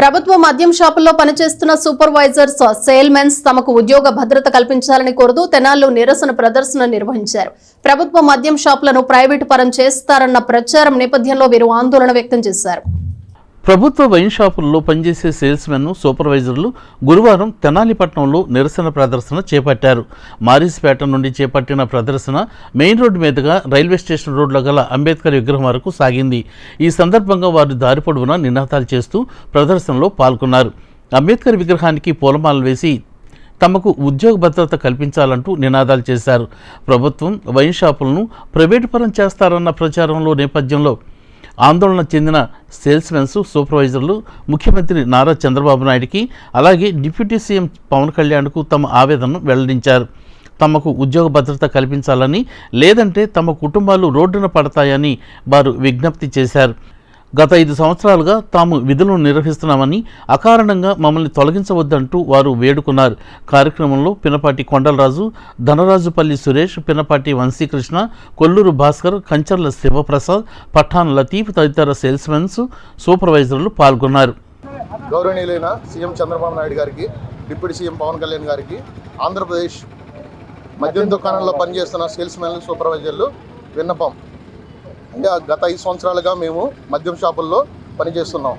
ప్రభుత్వ మద్యం షాపుల్లో పనిచేస్తున్న సూపర్వైజర్స్, సేల్మెన్స్ తమకు ఉద్యోగ భద్రత కల్పించాలని కోరుతూ తెనాలిలో నిరసన ప్రదర్శన నిర్వహించారు. ప్రభుత్వ మద్యం షాపులను ప్రైవేటు పరం చేస్తారన్న ప్రచారం నేపథ్యంలో వీరు ఆందోళన వ్యక్తం చేశారు. ప్రభుత్వ వైన్ షాపుల్లో పనిచేసే సేల్స్మెన్, సూపర్వైజర్లు గురువారం తెనాలి పట్టణంలో నిరసన ప్రదర్శన చేపట్టారు. మారిస్పేట నుండి చేపట్టిన ప్రదర్శన మెయిన్ రోడ్డు మీదుగా రైల్వే స్టేషన్ రోడ్లో గల అంబేద్కర్ విగ్రహం వరకు సాగింది. ఈ సందర్భంగా వారు దారి పొడవునా నినాదాలు చేస్తూ ప్రదర్శనలో పాల్గొన్నారు. అంబేద్కర్ విగ్రహానికి పూలమాలలు వేసి తమకు ఉద్యోగ భద్రత కల్పించాలంటూ నినాదాలు చేశారు. ప్రభుత్వం వైన్ షాపులను ప్రైవేటు పరం చేస్తారన్న ప్రచారంలో నేపథ్యంలో ఆందోళన చెందిన సేల్స్మెన్స్, సూపర్వైజర్లు ముఖ్యమంత్రి నారా చంద్రబాబు నాయుడికి, అలాగే డిప్యూటీ సీఎం పవన్ కళ్యాణ్కు తమ ఆవేదనను వెల్లడించారు. తమకు ఉద్యోగ భద్రత కల్పించాలని, లేదంటే తమ కుటుంబాలు రోడ్డున పడతాయని వారు విజ్ఞప్తి చేశారు. గత 5 సంవత్సరాలుగా తాము విధులను నిర్వహిస్తున్నామని, అకారణంగా మమ్మల్ని తొలగించవద్దంటూ వారు వేడుకున్నారు. కార్యక్రమంలో పినపాటి కొండలరాజు, ధనరాజుపల్లి సురేష్, పినపాటి వంశీకృష్ణ, కొల్లూరు భాస్కర్, కంచర్ల శివప్రసాద్, పఠాన్ లతీఫ్ తదితర సేల్స్మెన్స్, సూపర్వైజర్లు పాల్గొన్నారు. గౌరవనీయులైన సీఎం చంద్రబాబు నాయుడు గారికి, డిప్యూటీ సీఎం పవన్ కళ్యాణ్ గారికి, ఆంధ్రప్రదేశ్ మద్యం దుకాణంలో పనిచేస్తున్న సేల్స్మెన్లు, సూపర్వైజర్లు విన్నపం. గత 5 సంవత్సరాలుగా మేము మద్యం షాపుల్లో పనిచేస్తున్నాం.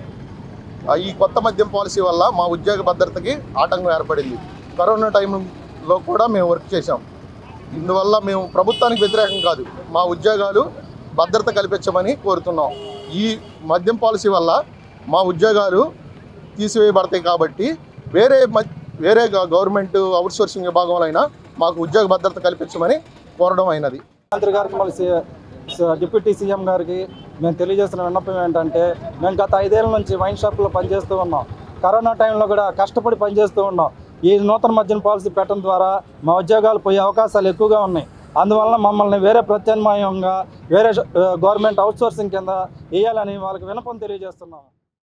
ఈ కొత్త మద్యం పాలసీ వల్ల మా ఉద్యోగ భద్రతకి ఆటంకం ఏర్పడింది. కరోనా టైంలో కూడా మేము వర్క్ చేశాం. ఇందువల్ల మేము ప్రభుత్వానికి వ్యతిరేకం కాదు, మా ఉద్యోగాలు భద్రత కల్పించమని కోరుతున్నాం. ఈ మద్యం పాలసీ వల్ల మా ఉద్యోగాలు తీసివేయబడతాయి కాబట్టి వేరే గవర్నమెంట్ అవుట్సోర్సింగ్ విభాగంలో అయినా మాకు ఉద్యోగ భద్రత కల్పించమని కోరడం అయినది. మంత్రి గారికి, డిప్యూటీ సీఎం గారికి మేము తెలియజేస్తున్న విన్నపం ఏంటంటే, మేము గత 5 ఏళ్ల నుంచి వైన్ షాప్లో పనిచేస్తూ ఉన్నాం. కరోనా టైంలో కూడా కష్టపడి పనిచేస్తూ ఉన్నాం. ఈ నూతన మద్యం పాలసీ పెట్టడం ద్వారా మా ఉద్యోగాలు పోయే అవకాశాలు ఎక్కువగా ఉన్నాయి. అందువలన మమ్మల్ని వేరే ప్రత్యామ్నాయంగా వేరే గవర్నమెంట్ అవుట్సోర్సింగ్ కింద వేయాలని వాళ్ళకి విన్నపం తెలియజేస్తున్నాం.